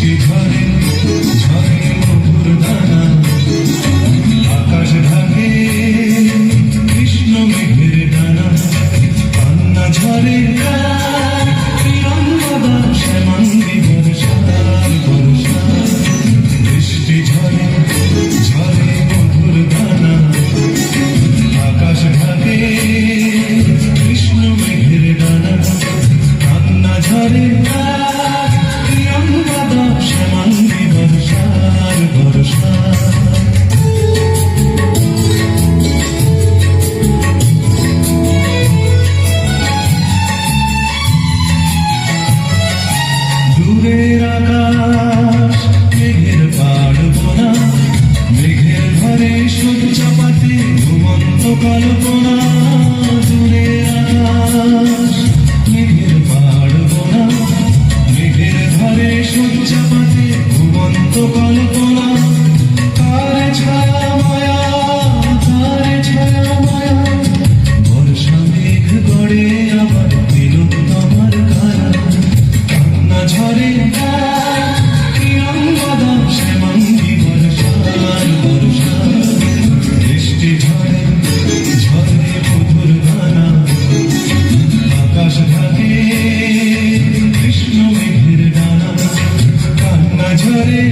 বৃষ্টি ঝরে ঝরে মধুর দানা, আকাশ ঢাকে কৃষ্ণ মেঘের ডানা, কান্না ঝরে প্রিয়ঙ্গদা শ্যামাঙ্গী বর্ষার বর্ষা। বৃষ্টি ঝরে ঝরে মধুর দানা, আকাশ ঢাকে কৃষ্ণ মেঘের ডানা, কান্না ঝরে প্রিয়ঙ্গদা শ্যামাঙ্গী বর্ষার বর্ষা। দূরের আকাশ মেঘের পাড় বোনা, মেঘের ঘরে শয্যা পাতে ঘুমন্ত কল্পনা। দূরের আকাশ মেঘের পাড় বোনা, মেঘের ঘরে শয্যা পাতে ঘুমন্ত কল্পনা। তার ছায়া মায়া, তার ছায়া মায়া, বর্ষা মেঘ গড়ে আবার দিল তোমার কারা। কান্না ঝরে প্রিয়ঙ্গদা শ্যামাঙ্গী বর্ষার বর্ষা। বৃষ্টি ঝরে ঝরে মধুর দানা, আকাশ ঢাকে কৃষ্ণ মেঘের ডানা, কান্না ঝরে